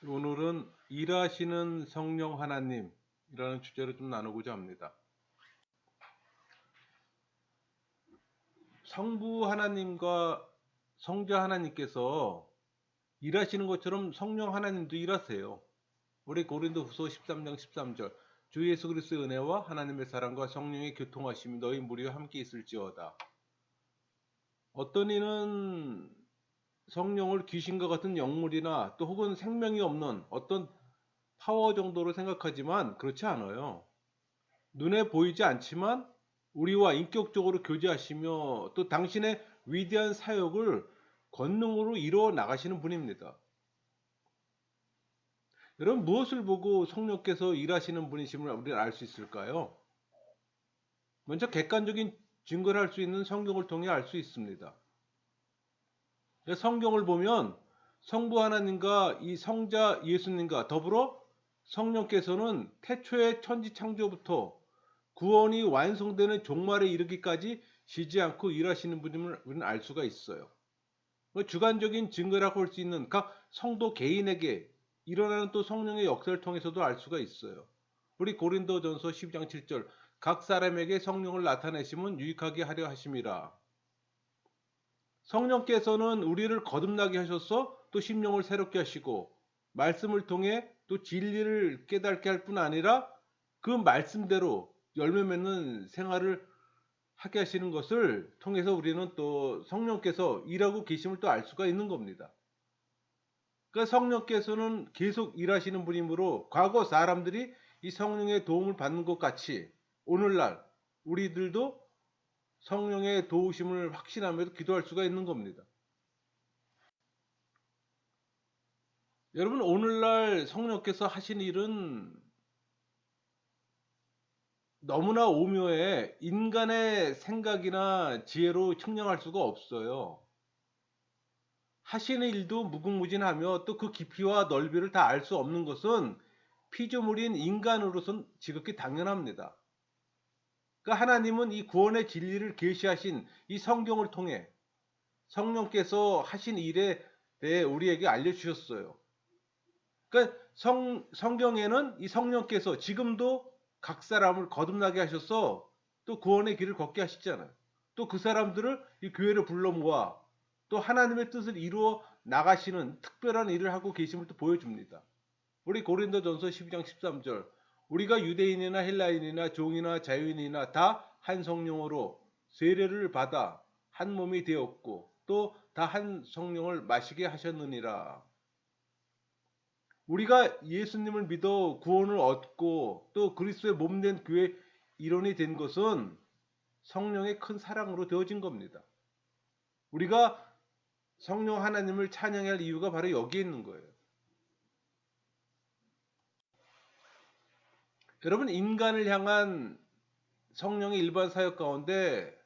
오늘은 일하시는 성령 하나님이라는 주제로 좀 나누고자 합니다. 성부 하나님과 성자 하나님께서 일하시는 것처럼 성령 하나님도 일하세요. 우리 고린도후서 13장 13절 주 예수 그리스도의 은혜와 하나님의 사랑과 성령의 교통하심이 너희 무리와 함께 있을지어다. 어떤 이는 성령을 귀신과 같은 영물이나 또 혹은 생명이 없는 어떤 파워 정도로 생각하지만 그렇지 않아요. 눈에 보이지 않지만 우리와 인격적으로 교제하시며 또 당신의 위대한 사역을 권능으로 이루어 나가시는 분입니다. 여러분, 무엇을 보고 성령께서 일하시는 분이심을 우리는 알 수 있을까요? 먼저 객관적인 증거를 할 수 있는 성경을 통해 알 수 있습니다. 성경을 보면 성부 하나님과 이 성자 예수님과 더불어 성령께서는 태초의 천지 창조부터 구원이 완성되는 종말에 이르기까지 쉬지 않고 일하시는 분임을 우리는 알 수가 있어요. 주관적인 증거라고 할 수 있는 각 성도 개인에게 일어나는 또 성령의 역사를 통해서도 알 수가 있어요. 우리 고린도전서 12장 7절 각 사람에게 성령을 나타내심은 유익하게 하려 하심이라. 성령께서는 우리를 거듭나게 하셔서 또 심령을 새롭게 하시고 말씀을 통해 또 진리를 깨닫게 할 뿐 아니라 그 말씀대로 열매 맺는 생활을 하게 하시는 것을 통해서 우리는 또 성령께서 일하고 계심을 또 알 수가 있는 겁니다. 그러니까 성령께서는 계속 일하시는 분이므로 과거 사람들이 이 성령의 도움을 받는 것 같이 오늘날 우리들도 성령의 도우심을 확신하면서 기도할 수가 있는 겁니다. 여러분, 오늘날 성령께서 하신 일은 너무나 오묘해 인간의 생각이나 지혜로 측량할 수가 없어요. 하시는 일도 무궁무진하며 또 그 깊이와 넓이를 다 알 수 없는 것은 피조물인 인간으로선 지극히 당연합니다. 그러니까 하나님은 이 구원의 진리를 계시하신 이 성경을 통해 성령께서 하신 일에 대해 우리에게 알려주셨어요. 그러니까 성경에는 이 성령께서 지금도 각 사람을 거듭나게 하셔서 또 구원의 길을 걷게 하시잖아요. 또 그 사람들을 이 교회를 불러 모아 또 하나님의 뜻을 이루어 나가시는 특별한 일을 하고 계심을 또 보여줍니다. 우리 고린도전서 12장 13절 우리가 유대인이나 헬라인이나 종이나 자유인이나 다 한 성령으로 세례를 받아 한 몸이 되었고 또 다 한 성령을 마시게 하셨느니라. 우리가 예수님을 믿어 구원을 얻고 또 그리스도의 몸된 교회 일원이 된 것은 성령의 큰 사랑으로 되어진 겁니다. 우리가 성령 하나님을 찬양할 이유가 바로 여기에 있는 거예요. 여러분, 인간을 향한 성령의 일반 사역 가운데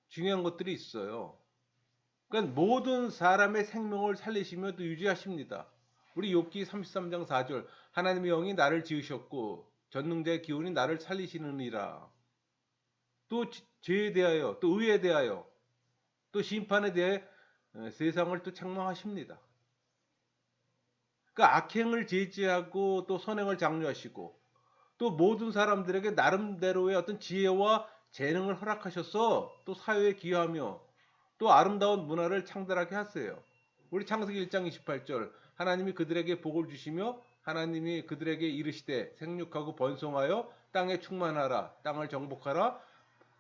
중요한 것들이 있어요. 그러니까 모든 사람의 생명을 살리시며 또 유지하십니다. 우리 욥기 33장 4절 하나님의 영이 나를 지으셨고 전능자의 기운이 나를 살리시느니라. 또 죄에 대하여 또 의에 대하여 또 심판에 대해 세상을 또 책망하십니다. 그러니까 악행을 제지하고 또 선행을 장려하시고 또 모든 사람들에게 나름대로의 어떤 지혜와 재능을 허락하셔서 또 사회에 기여하며 또 아름다운 문화를 창달하게 하세요. 우리 창세기 1장 28절 하나님이 그들에게 복을 주시며 하나님이 그들에게 이르시되 생육하고 번성하여 땅에 충만하라 땅을 정복하라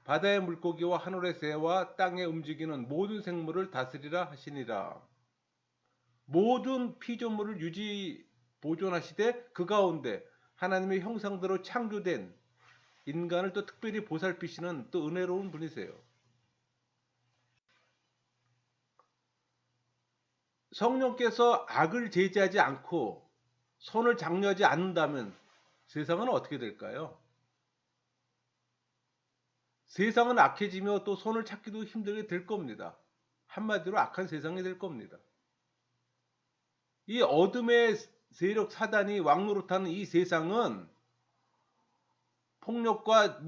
바다의 물고기와 하늘의 새와 땅에 움직이는 모든 생물을 다스리라 하시니라. 모든 피조물을 유지 보존하시되 그 가운데 하나님의 형상대로 창조된 인간을 또 특별히 보살피시는 또 은혜로운 분이세요. 성령께서 악을 제지하지 않고 선을 장려하지 않는다면 세상은 어떻게 될까요? 세상은 악해지며 또 선을 찾기도 힘들게 될 겁니다. 한마디로 악한 세상이 될 겁니다. 이 어둠의 세력 사단이 왕노릇하는 이 세상은 폭력과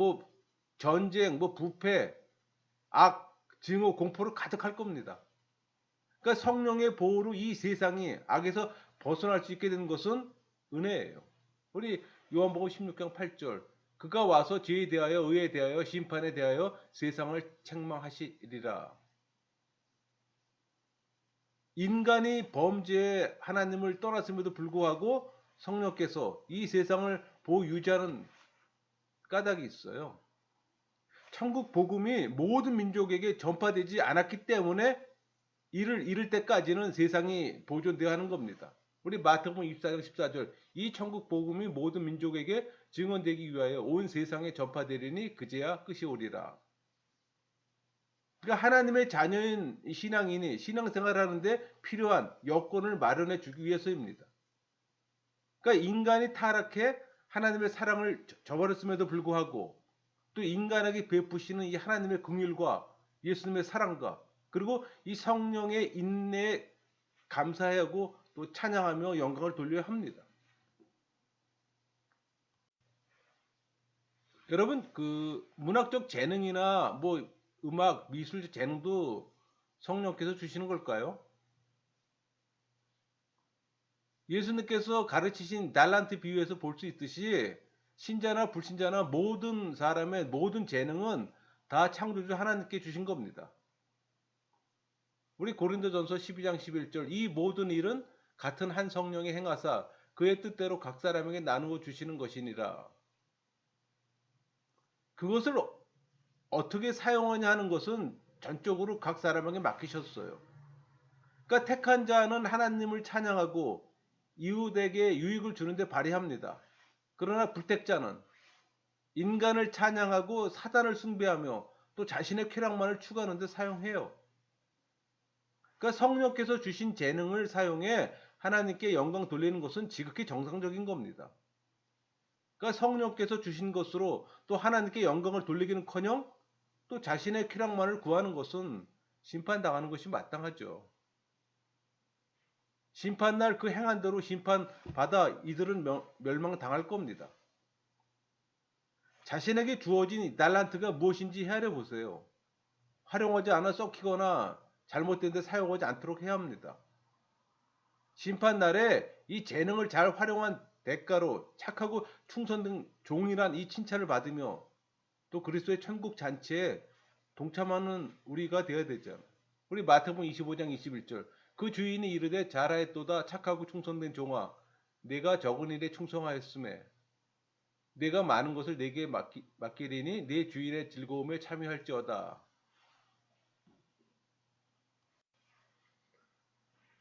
전쟁, 부패, 악, 증오, 공포로 가득할 겁니다. 그러니까 성령의 보호로 이 세상이 악에서 벗어날 수 있게 된 것은 은혜예요. 우리 요한복음 16장 8절 그가 와서 죄에 대하여 의에 대하여 심판에 대하여 세상을 책망하시리라. 인간이 범죄에 하나님을 떠났음에도 불구하고 성령께서 이 세상을 보유지하는 까닭이 있어요. 천국 복음이 모든 민족에게 전파되지 않았기 때문에 이를 이룰 때까지는 세상이 보존되어야 하는 겁니다. 우리 마태복음 24장 14절 이 천국 복음이 모든 민족에게 증언되기 위하여 온 세상에 전파되리니 그제야 끝이 오리라. 그러니까 하나님의 자녀인 신앙인이 신앙생활하는데 필요한 여건을 마련해 주기 위해서입니다. 그러니까 인간이 타락해 하나님의 사랑을 저버렸음에도 불구하고 또 인간에게 베푸시는 이 하나님의 긍휼과 예수님의 사랑과 그리고 이 성령의 인내에 감사하고 또 찬양하며 영광을 돌려야 합니다. 여러분 그 문학적 재능이나 뭐 음악, 미술 재능도 성령께서 주시는 걸까요? 예수님께서 가르치신 달란트 비유에서 볼 수 있듯이 신자나 불신자나 모든 사람의 모든 재능은 다 창조주 하나님께 주신 겁니다. 우리 고린도전서 12장 11절 이 모든 일은 같은 한 성령이 행하사 그의 뜻대로 각 사람에게 나누어 주시는 것이니라. 그것을 어떻게 사용하냐 하는 것은 전적으로 각 사람에게 맡기셨어요. 그러니까 택한 자는 하나님을 찬양하고 이웃에게 유익을 주는데 발휘합니다. 그러나 불택자는 인간을 찬양하고 사단을 숭배하며 또 자신의 쾌락만을 추구하는 데 사용해요. 그러니까 성령께서 주신 재능을 사용해 하나님께 영광 돌리는 것은 지극히 정상적인 겁니다. 그러니까 성령께서 주신 것으로 또 하나님께 영광을 돌리기는커녕 또 자신의 쾌락만을 구하는 것은 심판당하는 것이 마땅하죠. 심판날 그 행한 대로 심판받아 이들은 멸망당할 겁니다. 자신에게 주어진 이 달란트가 무엇인지 헤아려 보세요. 활용하지 않아 썩히거나 잘못된 데 사용하지 않도록 해야 합니다. 심판날에 이 재능을 잘 활용한 대가로 착하고 충성된 종이란 이 칭찬을 받으며 또 그리스도의 천국 잔치에 동참하는 우리가 되어야 되죠. 우리 마태복음 25장 21절 그 주인이 이르되 잘하였도다 착하고 충성된 종아 내가 적은 일에 충성하였음에 내가 많은 것을 내게 맡기리니 내 주인의 즐거움에 참여할지어다.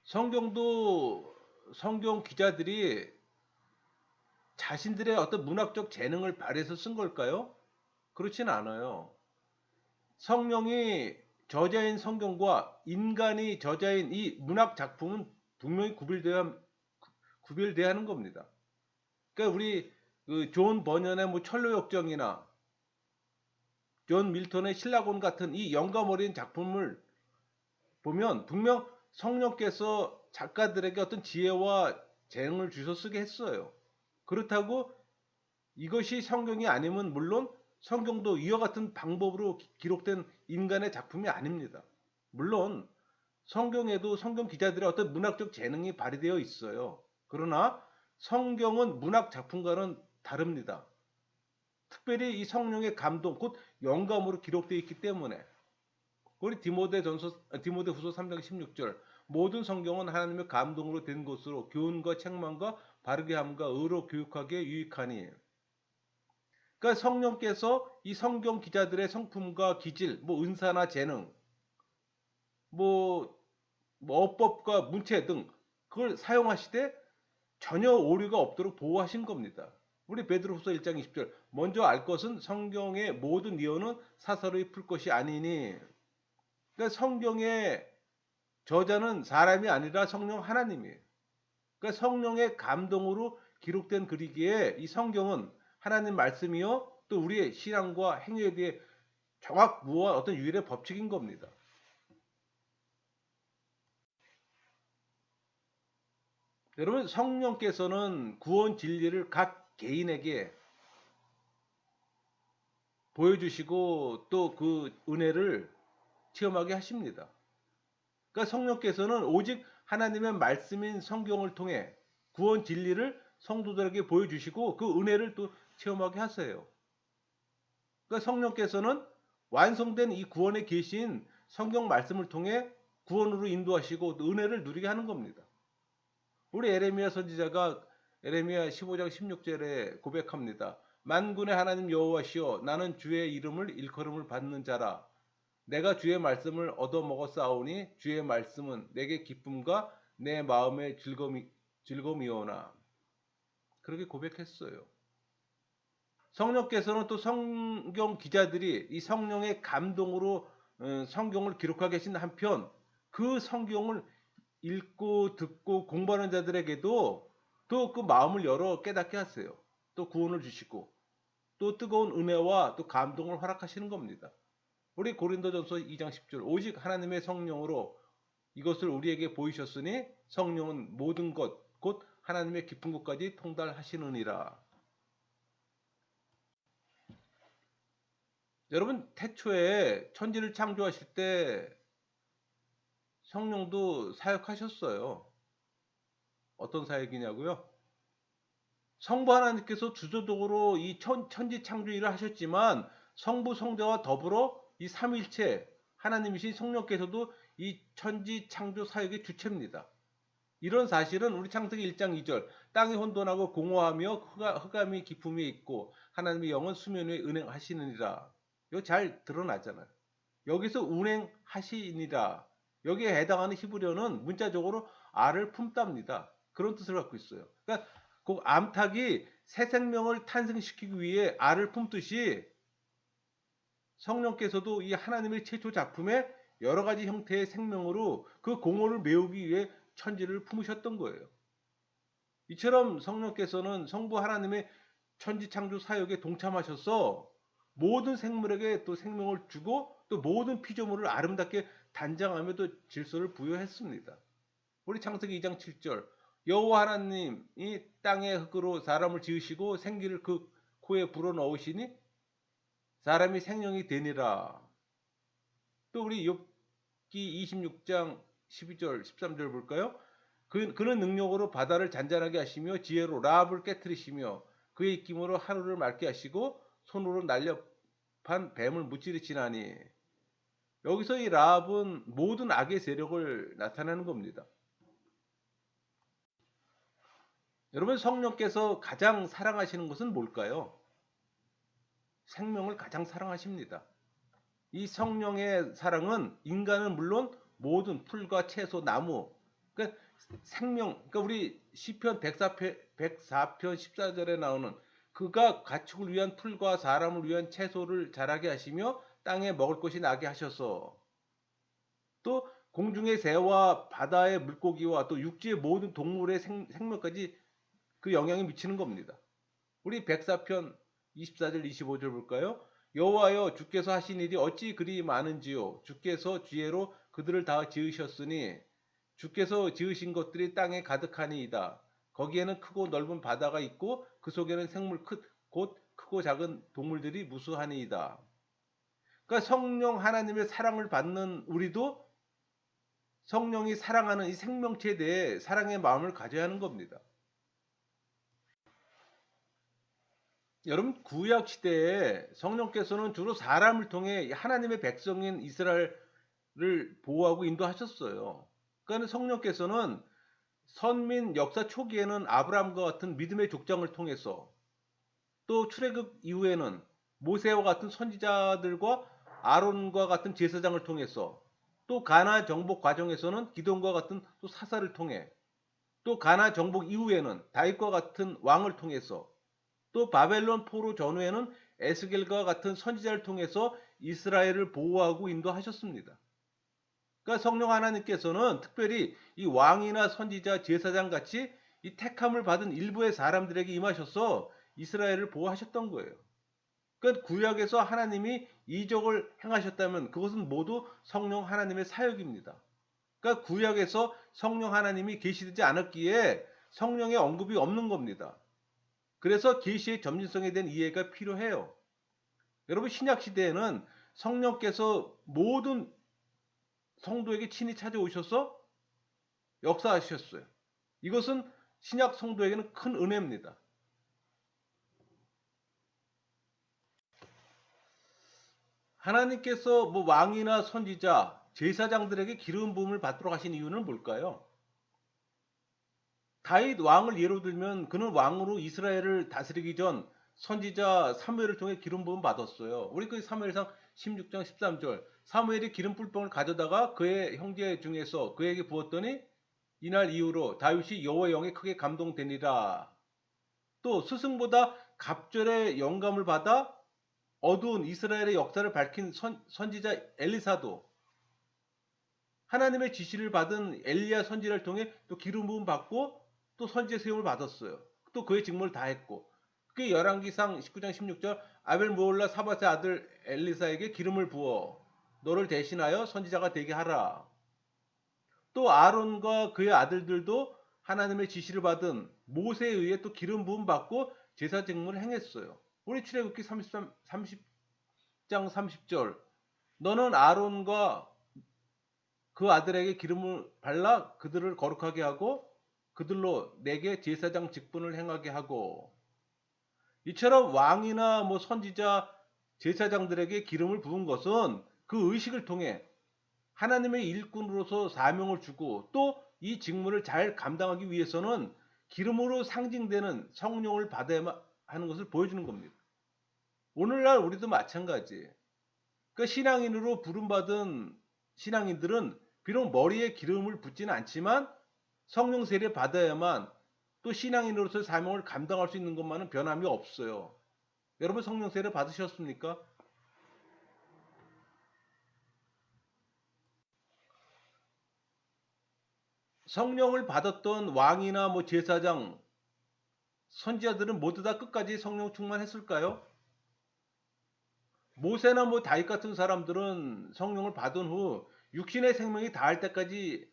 성경도 성경 기자들이 자신들의 어떤 문학적 재능을 발휘해서 쓴 걸까요? 그렇진 않아요. 성령이 저자인 성경과 인간이 저자인 이 문학 작품은 분명히 구별돼야 하는 겁니다. 그러니까 우리 존 버년의 뭐 철로역정이나 존 밀턴의 신라곤 같은 이 영감 어린 작품을 보면 분명 성령께서 작가들에게 어떤 지혜와 재능을 주셔 쓰게 했어요. 그렇다고 이것이 성경이 아니면 물론 성경도 이와 같은 방법으로 기록된 인간의 작품이 아닙니다. 물론 성경에도 성경 기자들의 어떤 문학적 재능이 발휘되어 있어요. 그러나 성경은 문학 작품과는 다릅니다. 특별히 이 성령의 감동, 곧 영감으로 기록되어 있기 때문에 우리 디모데후서 3장 16절 모든 성경은 하나님의 감동으로 된 것으로 교훈과 책망과 바르게 함과 의로 교육하기에 유익하니 그러니까 성령께서 이 성경 기자들의 성품과 기질, 뭐 은사나 재능, 뭐 어법과 문체 등 그걸 사용하시되 전혀 오류가 없도록 보호하신 겁니다. 우리 베드로후서 1장 20절 먼저 알 것은 성경의 모든 예언은 사사로이 풀 것이 아니니 그러니까 성경의 저자는 사람이 아니라 성령 하나님이에요. 그러니까 성령의 감동으로 기록된 글이기에 이 성경은 하나님 말씀이요 또 우리의 신앙과 행위에 대해 정확 무한 어떤 유일의 법칙인 겁니다. 여러분 성령께서는 구원 진리를 각 개인에게 보여주시고 또 그 은혜를 체험하게 하십니다. 그러니까 성령께서는 오직 하나님의 말씀인 성경을 통해 구원 진리를 성도들에게 보여주시고 그 은혜를 또 체험하게 하세요. 그러니까 성령께서는 완성된 이 구원의 계시인 성경 말씀을 통해 구원으로 인도하시고 또 은혜를 누리게 하는 겁니다. 우리 에레미야 선지자가 에레미야 15장 16절에 고백합니다. 만군의 하나님 여호와시여 나는 주의 이름을 일컬음을 받는 자라. 내가 주의 말씀을 얻어먹어 싸우니 주의 말씀은 내게 기쁨과 내 마음의 즐거움이오나. 그렇게 고백했어요. 성령께서는 또 성경 기자들이 이 성령의 감동으로 성경을 기록하게 하신 한편 그 성경을 읽고 듣고 공부하는 자들에게도 또 그 마음을 열어 깨닫게 하세요. 또 구원을 주시고 또 뜨거운 은혜와 또 감동을 허락하시는 겁니다. 우리 고린도전서 2장 10절 오직 하나님의 성령으로 이것을 우리에게 보이셨으니 성령은 모든 것 곧 하나님의 깊은 것까지 통달하시느니라. 여러분 태초에 천지를 창조하실 때 성령도 사역하셨어요. 어떤 사역이냐고요? 성부 하나님께서 주도적으로 이 천지 창조 일을 하셨지만 성부 성자와 더불어 이 삼위일체 하나님이신 성령께서도 이 천지 창조 사역의 주체입니다. 이런 사실은 우리 창세기 1장 2절 땅이 혼돈하고 공허하며 흑암이 깊음에 있고 하나님의 영은 수면 위에 운행하시느니라. 이거 잘 드러나잖아요. 여기서 운행하시니라. 여기에 해당하는 히브리어는 문자적으로 알을 품답니다. 그런 뜻을 갖고 있어요. 그러니까 그 암탉이 새 생명을 탄생시키기 위해 알을 품듯이 성령께서도 이 하나님의 최초 작품에 여러 가지 형태의 생명으로 그 공허를 메우기 위해 천지를 품으셨던 거예요. 이처럼 성령께서는 성부 하나님의 천지 창조 사역에 동참하셔서 모든 생물에게 또 생명을 주고 또 모든 피조물을 아름답게 단장하며 또 질서를 부여했습니다. 우리 창세기 2장 7절 여호와 하나님이 땅의 흙으로 사람을 지으시고 생기를 그 코에 불어넣으시니 사람이 생명이 되니라. 또 우리 욥기 26장 12절 13절 볼까요? 그는 능력으로 바다를 잔잔하게 하시며 지혜로 라합을 깨뜨리시며 그의 입김으로 하루를 맑게 하시고 손으로 날렵한 뱀을 무찌르시나니. 여기서 이 라합은 모든 악의 세력을 나타내는 겁니다. 여러분 성령께서 가장 사랑하시는 것은 뭘까요? 생명을 가장 사랑하십니다. 이 성령의 사랑은 인간은 물론 모든 풀과 채소, 나무, 그러니까 생명, 그러니까 우리 시편 104편 14절에 나오는 그가 가축을 위한 풀과 사람을 위한 채소를 자라게 하시며 땅에 먹을 것이 나게 하셔서 또 공중의 새와 바다의 물고기와 또 육지의 모든 동물의 생명까지 그 영향이 미치는 겁니다. 우리 104편 24절 25절 볼까요? 여호와여 주께서 하신 일이 어찌 그리 많은지요. 주께서 지혜로 그들을 다 지으셨으니 주께서 지으신 것들이 땅에 가득하니이다. 거기에는 크고 넓은 바다가 있고 그 속에는 생물 곧 크고 작은 동물들이 무수하니이다. 그러니까 성령 하나님의 사랑을 받는 우리도 성령이 사랑하는 이 생명체에 대해 사랑의 마음을 가져야 하는 겁니다. 여러분 구약 시대에 성령께서는 주로 사람을 통해 하나님의 백성인 이스라엘을 보호하고 인도하셨어요. 그러니까 성령께서는 선민 역사 초기에는 아브라함과 같은 믿음의 족장을 통해서 또 출애굽 이후에는 모세와 같은 선지자들과 아론과 같은 제사장을 통해서 또 가나안 정복 과정에서는 기돈과 같은 또 사사를 통해 또 가나안 정복 이후에는 다윗과 같은 왕을 통해서 또 바벨론 포로 전후에는 에스겔과 같은 선지자를 통해서 이스라엘을 보호하고 인도하셨습니다. 그러니까 성령 하나님께서는 특별히 이 왕이나 선지자, 제사장 같이 이 택함을 받은 일부의 사람들에게 임하셔서 이스라엘을 보호하셨던 거예요. 그러니까 구약에서 하나님이 이적을 행하셨다면 그것은 모두 성령 하나님의 사역입니다. 그러니까 구약에서 성령 하나님이 계시되지 않았기에 성령의 언급이 없는 겁니다. 그래서 계시의 점진성에 대한 이해가 필요해요. 여러분 신약 시대에는 성령께서 모든 성도에게 친히 찾아오셔서 역사하셨어요. 이것은 신약 성도에게는 큰 은혜입니다. 하나님께서 뭐 왕이나 선지자, 제사장들에게 기름 부음을 받도록 하신 이유는 뭘까요? 다윗 왕을 예로 들면 그는 왕으로 이스라엘을 다스리기 전 선지자 사무엘을 통해 기름 부음 받았어요. 우리 그 사무엘상 16장 13절 사무엘이 기름 뿔병을 가져다가 그의 형제 중에서 그에게 부었더니 이날 이후로 다윗이 여호와의 영에 크게 감동되니라. 또 스승보다 갑절의 영감을 받아 어두운 이스라엘의 역사를 밝힌 선지자 엘리사도 하나님의 지시를 받은 엘리야 선지자를 통해 또 기름 부음 받고 또 선지자 세움을 받았어요. 또 그의 직무를 다 했고 그게 열왕기상 19장 16절 아벨 모올라 사밧의 아들 엘리사에게 기름을 부어 너를 대신하여 선지자가 되게 하라. 또 아론과 그의 아들들도 하나님의 지시를 받은 모세에 의해 또 기름 부음 받고 제사 직무를 행했어요. 우리 출애굽기 30장 30절 너는 아론과 그 아들에게 기름을 발라 그들을 거룩하게 하고 그들로 내게 제사장 직분을 행하게 하고 이처럼 왕이나 뭐 선지자 제사장들에게 기름을 부은 것은 그 의식을 통해 하나님의 일꾼으로서 사명을 주고 또 이 직무를 잘 감당하기 위해서는 기름으로 상징되는 성령을 받아야 하는 것을 보여주는 겁니다. 오늘날 우리도 마찬가지. 그러니까 신앙인으로 부름받은 신앙인들은 비록 머리에 기름을 붓지는 않지만 성령 세례 받아야만 또 신앙인으로서의 사명을 감당할 수 있는 것만은 변함이 없어요. 여러분 성령 세례 받으셨습니까? 성령을 받았던 왕이나 뭐 제사장, 선지자들은 모두 다 끝까지 성령 충만했을까요? 모세나 뭐 다윗 같은 사람들은 성령을 받은 후 육신의 생명이 다할 때까지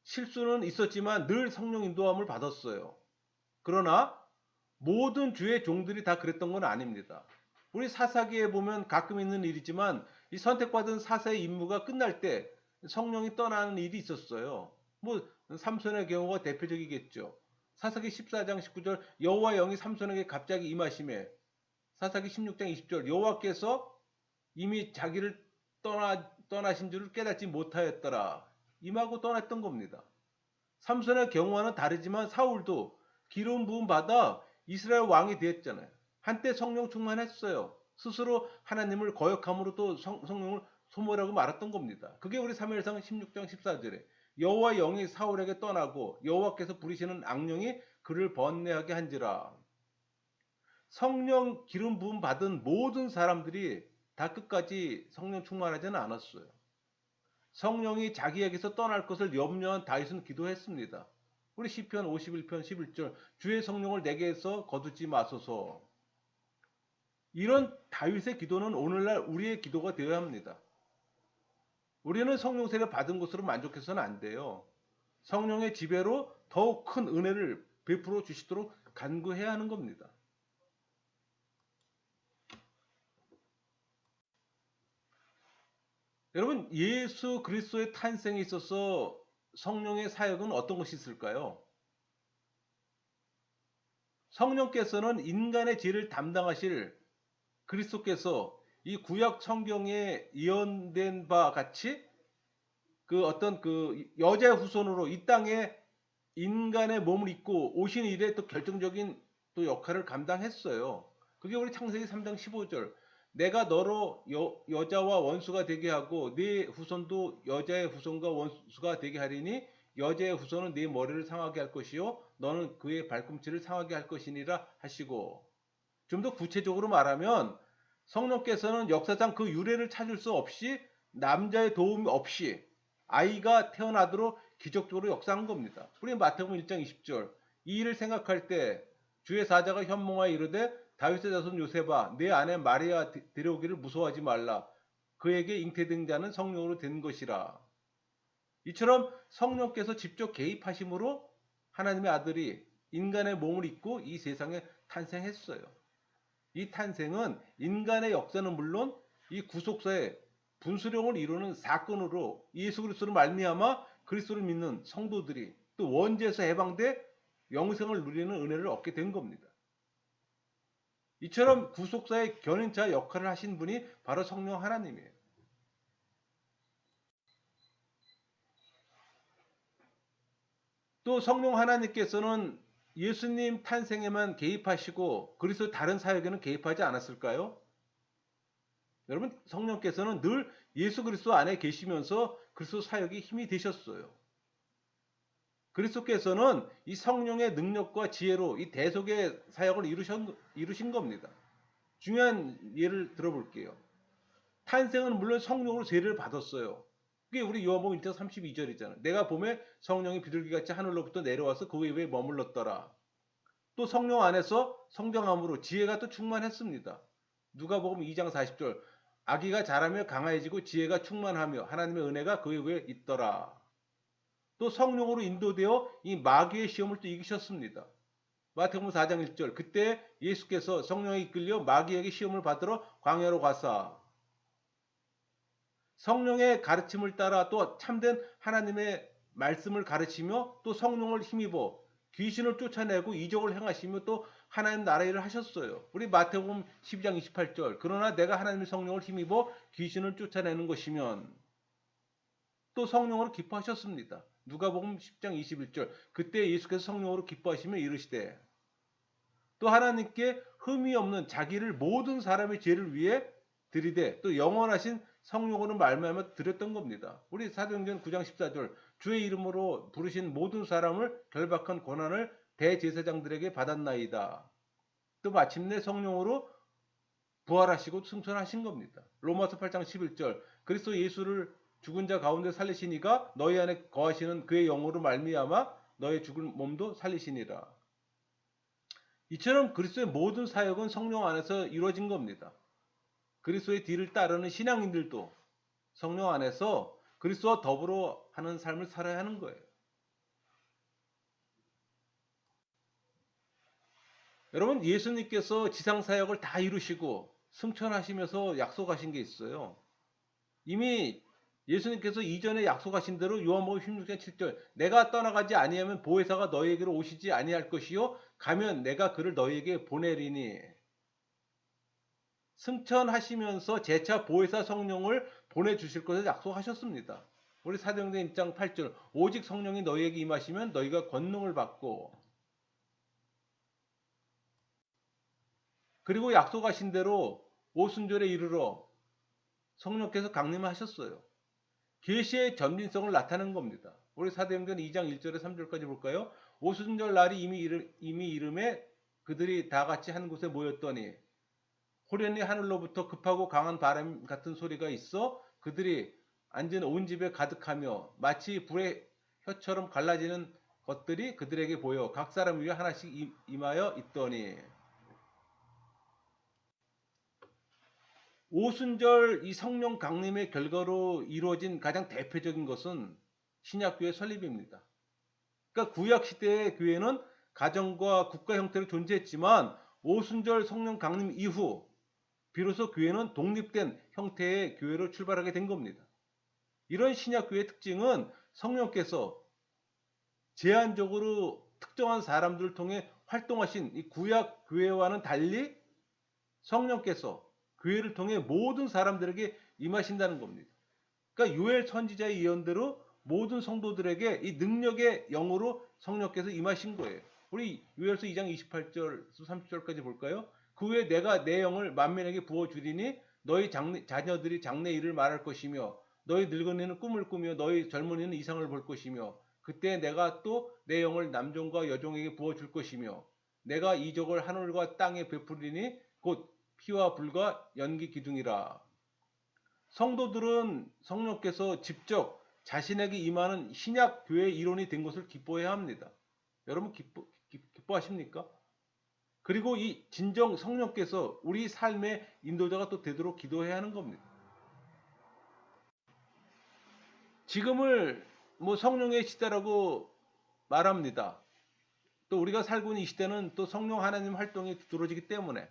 실수는 있었지만 늘 성령 인도함을 받았어요. 그러나 모든 주의 종들이 다 그랬던 건 아닙니다. 우리 사사기에 보면 가끔 있는 일이지만 이 선택받은 사사의 임무가 끝날 때 성령이 떠나는 일이 있었어요. 뭐 삼손의 경우가 대표적이겠죠. 사사기 14장 19절 여호와 영이 삼손에게 갑자기 임하심에 사사기 16장 20절 여호와께서 이미 자기를 떠나신 줄을 깨닫지 못하였더라. 임하고 떠났던 겁니다. 삼손의 경우와는 다르지만 사울도 기름 부음 받아 이스라엘 왕이 되었잖아요. 한때 성령 충만했어요. 스스로 하나님을 거역함으로 또 성령을 소멸하고 말았던 겁니다. 그게 우리 사무엘상 16장 14절에 여호와 영이 사울에게 떠나고 여호와께서 부리시는 악령이 그를 번뇌하게 한지라. 성령 기름 부음 받은 모든 사람들이 다 끝까지 성령 충만하지는 않았어요. 성령이 자기에게서 떠날 것을 염려한 다윗은 기도했습니다. 우리 시편 51편 11절 주의 성령을 내게서 거두지 마소서. 이런 다윗의 기도는 오늘날 우리의 기도가 되어야 합니다. 우리는 성령 세례 받은 것으로 만족해서는 안 돼요. 성령의 지배로 더욱 큰 은혜를 베풀어 주시도록 간구해야 하는 겁니다. 여러분 예수 그리스도의 탄생에 있어서 성령의 사역은 어떤 것이 있을까요? 성령께서는 인간의 죄를 담당하실 그리스도께서 이 구약 성경에 예언된 바 같이 그 어떤 그 여자의 후손으로 이 땅에 인간의 몸을 입고 오신 일에 또 결정적인 또 역할을 감당했어요. 그게 우리 창세기 3장 15절. 내가 너로 여자와 원수가 되게 하고 네 후손도 여자의 후손과 원수가 되게 하리니 여자의 후손은 네 머리를 상하게 할 것이요 너는 그의 발꿈치를 상하게 할 것이니라 하시고 좀 더 구체적으로 말하면 성령께서는 역사상 그 유래를 찾을 수 없이 남자의 도움 없이 아이가 태어나도록 기적적으로 역사한 겁니다. 우리 마태복음 1장 20절 이 일을 생각할 때 주의 사자가 현몽하여 이르되 다윗의 자손 요셉아 내 아내 마리아 데려오기를 무서워하지 말라 그에게 잉태된 자는 성령으로 된 것이라. 이처럼 성령께서 직접 개입하심으로 하나님의 아들이 인간의 몸을 입고 이 세상에 탄생했어요. 이 탄생은 인간의 역사는 물론 이 구속사의 분수령을 이루는 사건으로 예수 그리스도를 말미암아 그리스도를 믿는 성도들이 또 원죄에서 해방돼 영생을 누리는 은혜를 얻게 된 겁니다. 이처럼 구속사의 견인자 역할을 하신 분이 바로 성령 하나님이에요. 또 성령 하나님께서는 예수님 탄생에만 개입하시고 그리스도 다른 사역에는 개입하지 않았을까요? 여러분, 성령께서는 늘 예수 그리스도 안에 계시면서 그리스도 사역이 힘이 되셨어요. 그리스도께서는 이 성령의 능력과 지혜로 이 대속의 사역을 이루신 겁니다. 중요한 예를 들어볼게요. 탄생은 물론 성령으로 세례를 받았어요. 그게 우리 요한복음 1장 32절이잖아요. 내가 봄에 성령이 비둘기같이 하늘로부터 내려와서 그 위에 머물렀더라. 또 성령 안에서 성장함으로 지혜가 또 충만했습니다. 누가복음 2장 40절 아기가 자라며 강화해지고 지혜가 충만하며 하나님의 은혜가 그 위에 있더라. 또 성령으로 인도되어 이 마귀의 시험을 또 이기셨습니다. 마태복음 4장 1절 그때 예수께서 성령에 이끌려 마귀에게 시험을 받으러 광야로 가사 성령의 가르침을 따라 또 참된 하나님의 말씀을 가르치며 또 성령을 힘입어 귀신을 쫓아내고 이적을 행하시며 또 하나님 나라의 일을 하셨어요. 우리 마태복음 12장 28절 그러나 내가 하나님의 성령을 힘입어 귀신을 쫓아내는 것이면 또 성령으로 기뻐하셨습니다. 누가복음 10장 21절 그때 예수께서 성령으로 기뻐하시며 이르시되 또 하나님께 흠이 없는 자기를 모든 사람의 죄를 위해 드리되 또 영원하신 성령으로 말미암아 드렸던 겁니다. 우리 사도행전 9장 14절 주의 이름으로 부르신 모든 사람을 결박한 권한을 대제사장들에게 받았나이다. 또 마침내 성령으로 부활하시고 승천하신 겁니다. 로마서 8장 11절 그리스도 예수를 죽은 자 가운데 살리시니가 너희 안에 거하시는 그의 영으로 말미암아 너의 죽은 몸도 살리시니라. 이처럼 그리스도의 모든 사역은 성령 안에서 이루어진 겁니다. 그리스도의 뒤를 따르는 신앙인들도 성령 안에서 그리스도와 더불어 하는 삶을 살아야 하는 거예요. 여러분, 예수님께서 지상 사역을 다 이루시고 승천하시면서 약속하신 게 있어요. 이미 예수님께서 이전에 약속하신 대로 요한복음 16장 7절 내가 떠나가지 아니하면 보혜사가 너희에게로 오시지 아니할 것이요 가면 내가 그를 너희에게 보내리니 승천하시면서 재차 보혜사 성령을 보내주실 것을 약속하셨습니다. 우리 사도행전 1장 8절 오직 성령이 너희에게 임하시면 너희가 권능을 받고 그리고 약속하신 대로 오순절에 이르러 성령께서 강림하셨어요. 계시의 전진성을 나타낸 겁니다. 우리 사도행전 2장 1절에 3절까지 볼까요? 오순절 날이 이미 이름에 그들이 다 같이 한 곳에 모였더니 호련히 하늘로부터 급하고 강한 바람 같은 소리가 있어 그들이 앉은 온 집에 가득하며 마치 불의 혀처럼 갈라지는 것들이 그들에게 보여 각 사람 위에 하나씩 임하여 있더니 오순절 이 성령 강림의 결과로 이루어진 가장 대표적인 것은 신약교회 설립입니다. 그러니까 구약 시대의 교회는 가정과 국가 형태로 존재했지만 오순절 성령 강림 이후 비로소 교회는 독립된 형태의 교회로 출발하게 된 겁니다. 이런 신약교회의 특징은 성령께서 제한적으로 특정한 사람들을 통해 활동하신 이 구약 교회와는 달리 성령께서 교회를 통해 모든 사람들에게 임하신다는 겁니다. 그러니까 요엘 선지자의 예언대로 모든 성도들에게 이 능력의 영으로 성령께서 임하신 거예요. 우리 요엘서 2장 28절 30절까지 볼까요? 그 후에 내가 내 영을 만민에게 부어주리니 너희 자녀들이 장래 일을 말할 것이며 너희 늙은이는 꿈을 꾸며 너희 젊은이는 이상을 볼 것이며 그때 내가 또 내 영을 남종과 여종에게 부어줄 것이며 내가 이적을 하늘과 땅에 베풀리니 곧 피와 불과 연기 기둥이라. 성도들은 성령께서 직접 자신에게 임하는 신약 교회 이론이 된 것을 기뻐해야 합니다. 여러분 기뻐하십니까? 그리고 이 진정 성령께서 우리 삶의 인도자가 또 되도록 기도해야 하는 겁니다. 지금을 뭐 성령의 시대라고 말합니다. 또 우리가 살고 있는 이 시대는 또 성령 하나님 활동이 두드러지기 때문에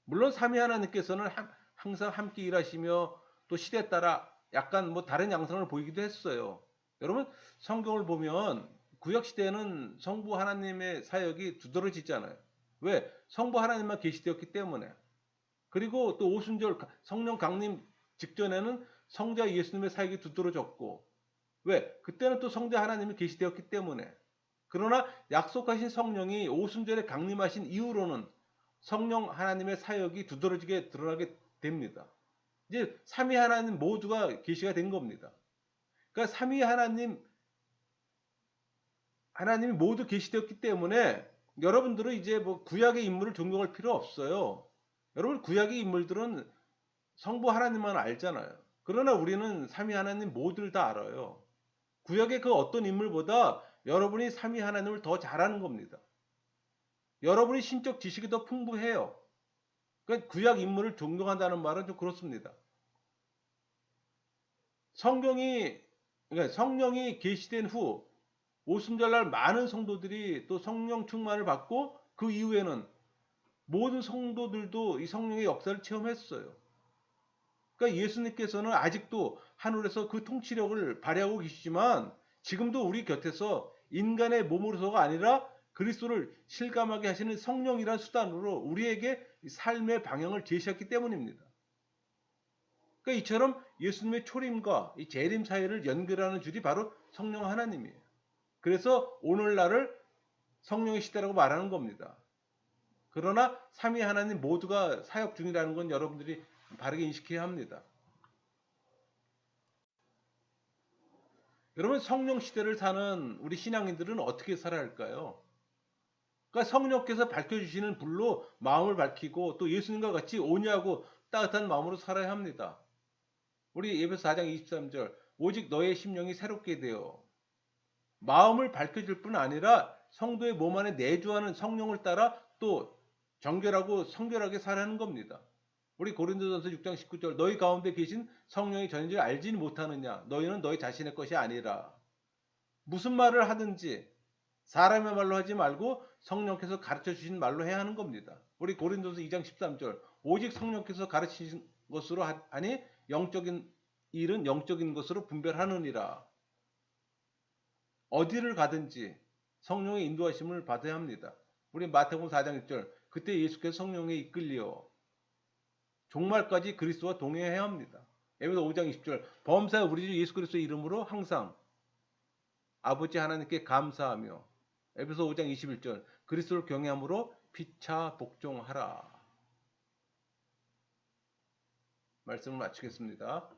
물론 삼위 하나님께서는 항상 함께 일하시며 또 시대에 따라 약간 뭐 다른 양상을 보이기도 했어요. 여러분 성경을 보면 구약 시대에는 성부 하나님의 사역이 두드러지잖아요. 왜? 성부 하나님만 계시되었기 때문에. 그리고 또 오순절 성령 강림 직전에는 성자 예수님의 사역이 두드러졌고, 왜? 그때는 또 성자 하나님이 계시되었기 때문에. 그러나 약속하신 성령이 오순절에 강림하신 이후로는 성령 하나님의 사역이 두드러지게 드러나게 됩니다. 이제 삼위 하나님 모두가 계시가 된 겁니다. 그러니까 삼위 하나님이 모두 계시되었기 때문에 여러분들은 이제 뭐 구약의 인물을 존경할 필요 없어요. 여러분 구약의 인물들은 성부 하나님만 알잖아요. 그러나 우리는 삼위 하나님 모두를 다 알아요. 구약의 그 어떤 인물보다 여러분이 삼위 하나님을 더 잘 아는 겁니다. 여러분이 신적 지식이 더 풍부해요. 그러니까 구약 인물을 존경한다는 말은 좀 그렇습니다. 그러니까 성령이 계시된 후 오순절날 많은 성도들이 또 성령 충만을 받고 그 이후에는 모든 성도들도 이 성령의 역사를 체험했어요. 그러니까 예수님께서는 아직도 하늘에서 그 통치력을 발휘하고 계시지만 지금도 우리 곁에서 인간의 몸으로서가 아니라 그리스도를 실감하게 하시는 성령이란 수단으로 우리에게 삶의 방향을 제시했기 때문입니다. 그러니까 이처럼 예수님의 초림과 이 재림 사이를 연결하는 줄이 바로 성령 하나님이에요. 그래서 오늘날을 성령의 시대라고 말하는 겁니다. 그러나 삼위 하나님 모두가 사역 중이라는 건 여러분들이 바르게 인식해야 합니다. 여러분 성령 시대를 사는 우리 신앙인들은 어떻게 살아야 할까요? 그러니까 성령께서 밝혀주시는 불로 마음을 밝히고 또 예수님과 같이 온유하고 따뜻한 마음으로 살아야 합니다. 우리 에베소 4장 23절 오직 너의 심령이 새롭게 되어 마음을 밝혀줄 뿐 아니라 성도의 몸 안에 내주하는 성령을 따라 또 정결하고 성결하게 살아가는 겁니다. 우리 고린도전서 6장 19절 너희 가운데 계신 성령이 전인지 알지는 못하느냐 너희는 너희 자신의 것이 아니라 무슨 말을 하든지 사람의 말로 하지 말고 성령께서 가르쳐 주신 말로 해야 하는 겁니다. 우리 고린도서 2장 13절 오직 성령께서 가르치신 것으로 하니 영적인 일은 영적인 것으로 분별하느니라. 어디를 가든지 성령의 인도하심을 받아야 합니다. 우리 마태복음 4장 1절 그때 예수께서 성령에 이끌려 종말까지 그리스도와 동행해야 합니다. 에베소 5장 20절 범사에 우리 주 예수 그리스도의 이름으로 항상 아버지 하나님께 감사하며 에베소 5장 21절 그리스도를 경외함으로 피차 복종하라. 말씀을 마치겠습니다.